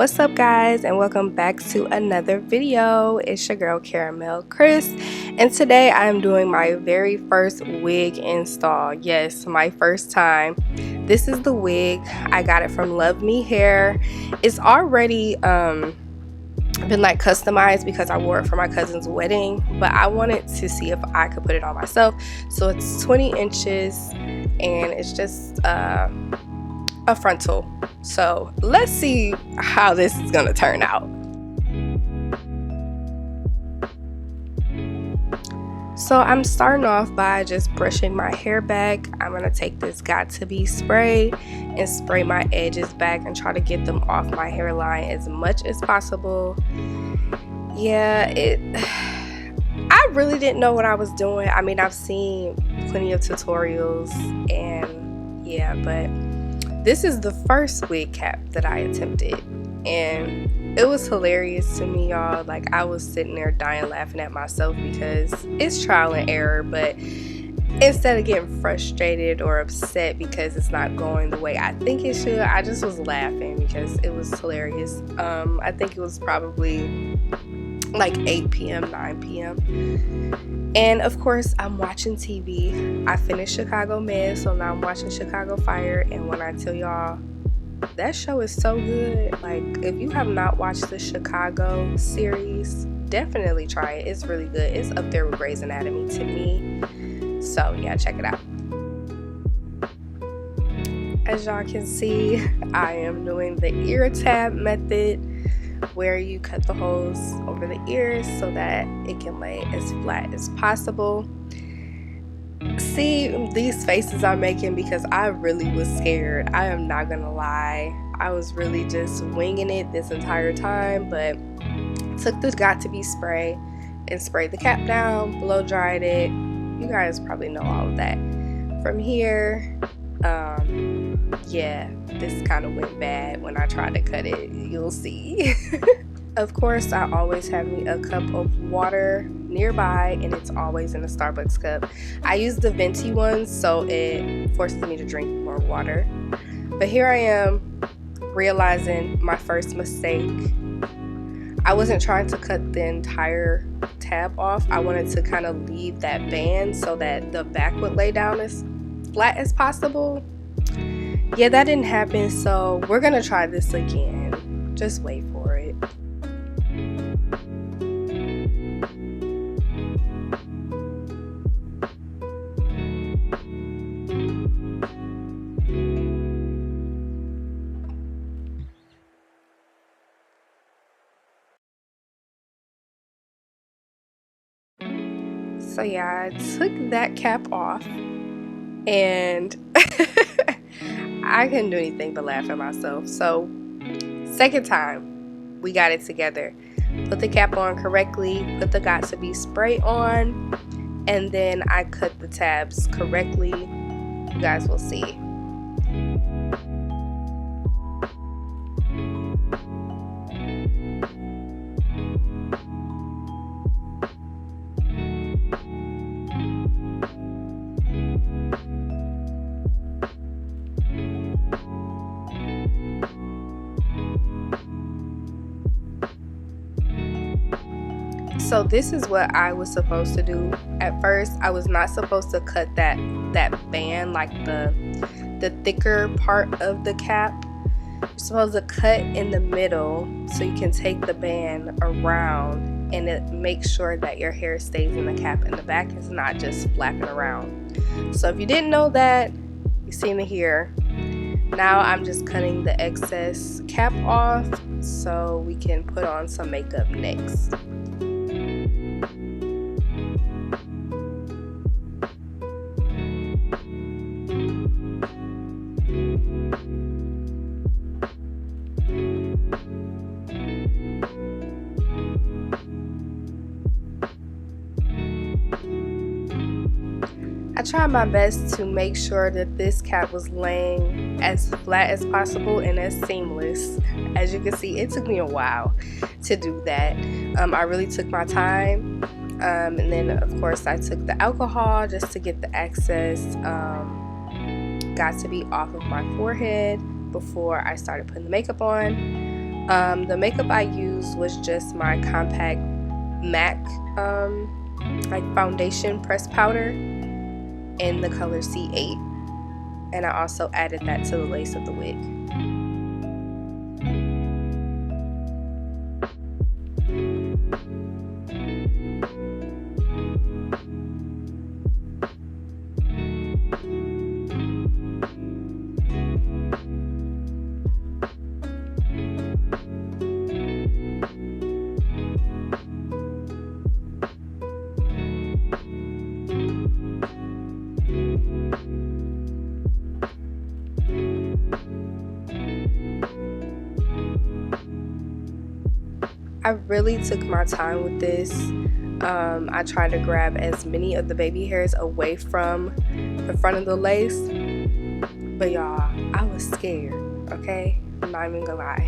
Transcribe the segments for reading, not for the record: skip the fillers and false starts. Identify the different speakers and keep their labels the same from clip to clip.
Speaker 1: What's up guys, and welcome back to another video. It's your girl Caramel Chris, and today I am doing my very first wig install. Yes, my first time. This is the wig. I got it from Love Me Hair. It's already been like customized because I wore it for my cousin's wedding, but I wanted to see if I could put it on myself. So it's 20 inches and it's just a frontal. So let's see how this is gonna turn out. So I'm starting off by just brushing my hair back. I'm gonna take this Got To Be spray and spray my edges back and try to get them off my hairline as much as possible. Yeah, I really didn't know what I was doing. I mean, I've seen plenty of tutorials and yeah, but this is the first wig cap that I attempted, and it was hilarious to me, y'all. Like, I was sitting there dying laughing at myself because it's trial and error, but instead of getting frustrated or upset because it's not going the way I think it should, I just was laughing because it was hilarious. I think it was probably like 8 p.m., 9 p.m. And of course, I'm watching TV. I finished Chicago Med, so now I'm watching Chicago Fire. And when I tell y'all, that show is so good. Like, if you have not watched the Chicago series, definitely try it. It's really good. It's up there with Grey's Anatomy to me. So yeah, check it out. As y'all can see, I am doing the ear tab method, where you cut the holes over the ears so that it can lay as flat as possible. See, these faces I'm making because I really was scared. I am not gonna lie. I was really just winging it this entire time, but took the Got To Be spray and sprayed the cap down, blow dried it. You guys probably know all of that. From here, yeah, this kind of went bad when I tried to cut it. You'll see. Of course, I always have me a cup of water nearby, and it's always in a Starbucks cup. I use the venti ones, so it forces me to drink more water. But here I am, realizing my first mistake. I wasn't trying to cut the entire tab off. I wanted to kind of leave that band so that the back would lay down as flat as possible. Yeah, that didn't happen, so we're gonna try this again. Just wait for it. So yeah, I took that cap off and I couldn't do anything but laugh at myself. So second time we got it together. Put the cap on correctly, put the Got To Be spray on, and then I cut the tabs correctly. You guys will see. So this is what I was supposed to do. At first, I was not supposed to cut that band, like the thicker part of the cap. You're supposed to cut in the middle so you can take the band around, and it makes sure that your hair stays in the cap and the back is not just flapping around. So if you didn't know that, you've seen it here. Now I'm just cutting the excess cap off so we can put on some makeup next. I tried my best to make sure that this cap was laying as flat as possible and as seamless. As you can see, it took me a while to do that. I really took my time, and then of course I took the alcohol just to get the excess Got To Be off of my forehead before I started putting the makeup on. The makeup I used was just my compact MAC like foundation pressed powder in the color C8, and I also added that to the lace of the wig. I really took my time with this. I tried to grab as many of the baby hairs away from the front of the lace, but y'all, I was scared, okay? I'm not even gonna lie.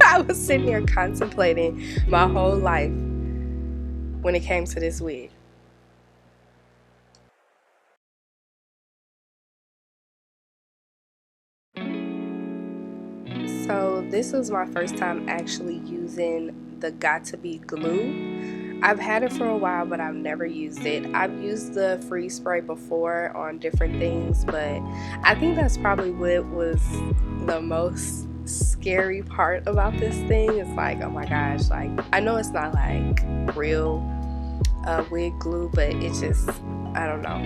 Speaker 1: I was sitting here contemplating my whole life when it came to this wig. So this was my first time actually using the Got To Be glue. I've had it for a while, but I've never used it. I've used the freeze spray before on different things, but I think that's probably what was the most scary part about this thing. It's like, oh my gosh, like, I know it's not like real wig glue, but it just, I don't know.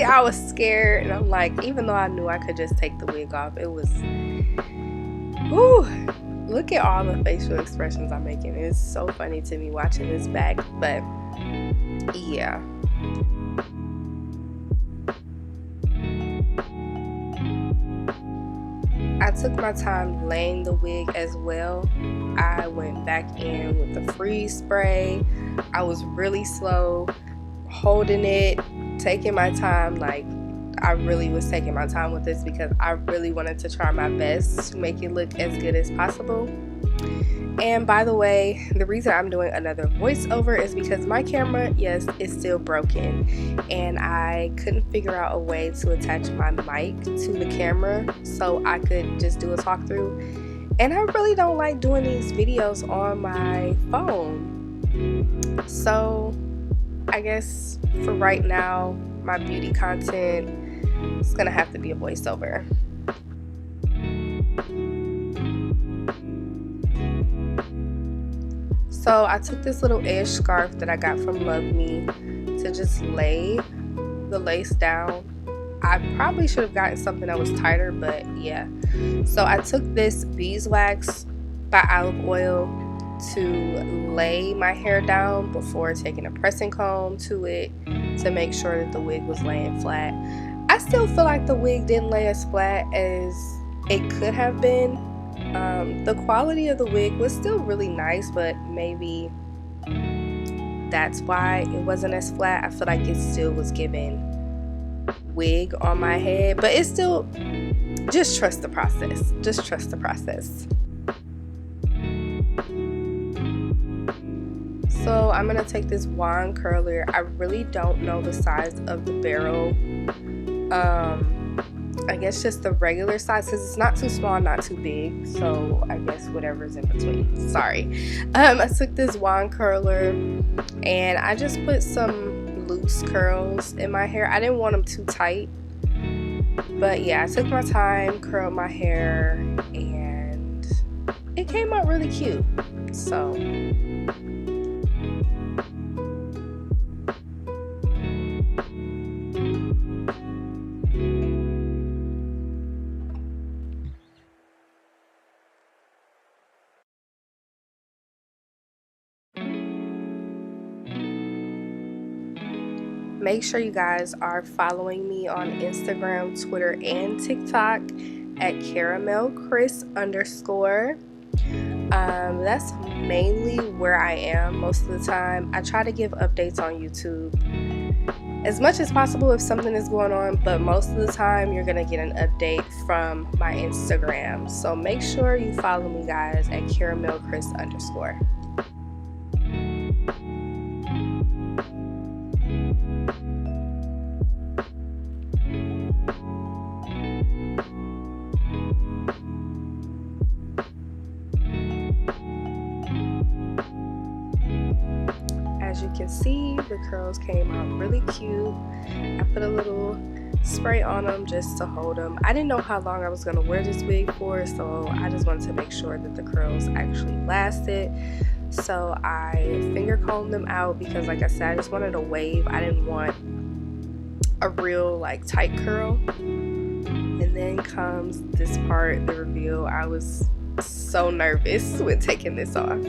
Speaker 1: I was scared, and I'm like, even though I knew I could just take the wig off, it was, whew. Look at all the facial expressions I'm making. It's so funny to me watching this back, but yeah. I took my time laying the wig as well. I went back in with the freeze spray. I was really slow, holding it, taking my time. Like, I really was taking my time with this because I really wanted to try my best to make it look as good as possible. And by the way, the reason I'm doing another voiceover is because my camera, yes, is still broken, and I couldn't figure out a way to attach my mic to the camera so I could just do a talk through. And I really don't like doing these videos on my phone. So I guess for right now, my beauty content is gonna have to be a voiceover. So I took this little edge scarf that I got from Love Me to just lay the lace down. I probably should have gotten something that was tighter, but yeah. So I took this beeswax by Olive Oil to lay my hair down before taking a pressing comb to it to make sure that the wig was laying flat. I still feel like the wig didn't lay as flat as it could have been. The quality of the wig was still really nice, but maybe that's why it wasn't as flat. I feel like it still was giving wig on my head, but it's still, just trust the process. Just trust the process. So I'm gonna take this wand curler. I really don't know the size of the barrel. I guess just the regular size, because it's not too small, not too big, so I guess whatever's in between. Sorry. I took this wand curler and I just put some loose curls in my hair. I didn't want them too tight, but yeah, I took my time, curled my hair, and it came out really cute. So make sure you guys are following me on Instagram, Twitter, and TikTok at caramelchris_. That's mainly where I am most of the time. I try to give updates on YouTube as much as possible if something is going on, but most of the time you're gonna get an update from my Instagram. So make sure you follow me, guys, at caramelchris_. The curls came out really cute. I put a little spray on them just to hold them. I didn't know how long I was going to wear this wig for, so I just wanted to make sure that the curls actually lasted. So I finger combed them out because, like I said, I just wanted a wave. I didn't want a real like tight curl. And then comes this part, the reveal. I was so nervous when taking this off.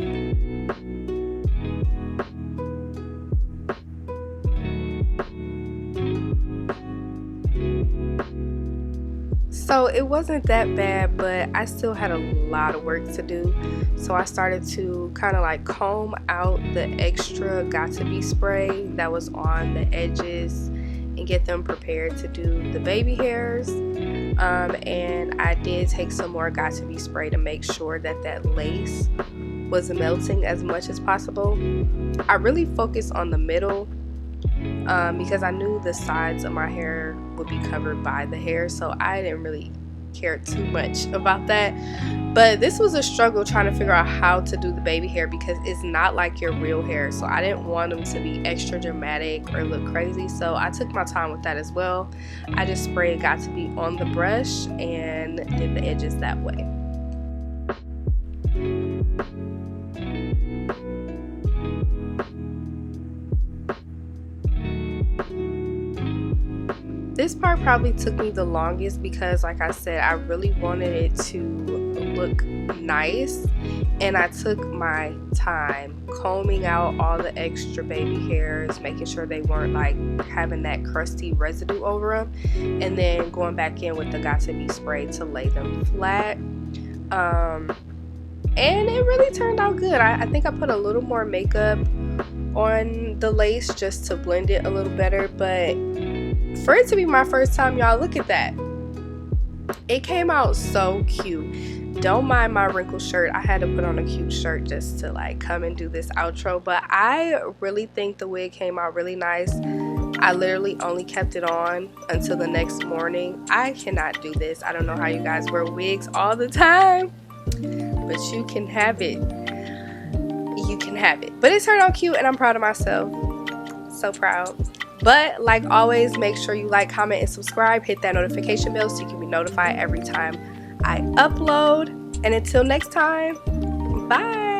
Speaker 1: So it wasn't that bad, but I still had a lot of work to do. So I started to kind of like comb out the extra got to be spray that was on the edges and get them prepared to do the baby hairs. And I did take some more got to be spray to make sure that that lace was melting as much as possible. I really focused on the middle because I knew the sides of my hair would be covered by the hair, so I didn't really care too much about that. But this was a struggle trying to figure out how to do the baby hair because it's not like your real hair, so I didn't want them to be extra dramatic or look crazy, so I took my time with that as well. I just sprayed got to be on the brush and did the edges that way. This part probably took me the longest because, like I said, I really wanted it to look nice, and I took my time combing out all the extra baby hairs, making sure they weren't like having that crusty residue over them, and then going back in with the got to be spray to lay them flat. And it really turned out good. I think I put a little more makeup on the lace just to blend it a little better, but for it to be my first time, y'all, look at that. It came out so cute. Don't mind my wrinkled shirt. I had to put on a cute shirt just to like come and do this outro, but I really think the wig came out really nice. I literally only kept it on until the next morning. I cannot do this. I don't know how you guys wear wigs all the time, but you can have it. You can have it. But it turned out cute and I'm proud of myself. So proud. But like always, make sure you like, comment, and subscribe. Hit that notification bell so you can be notified every time I upload. And until next time, bye.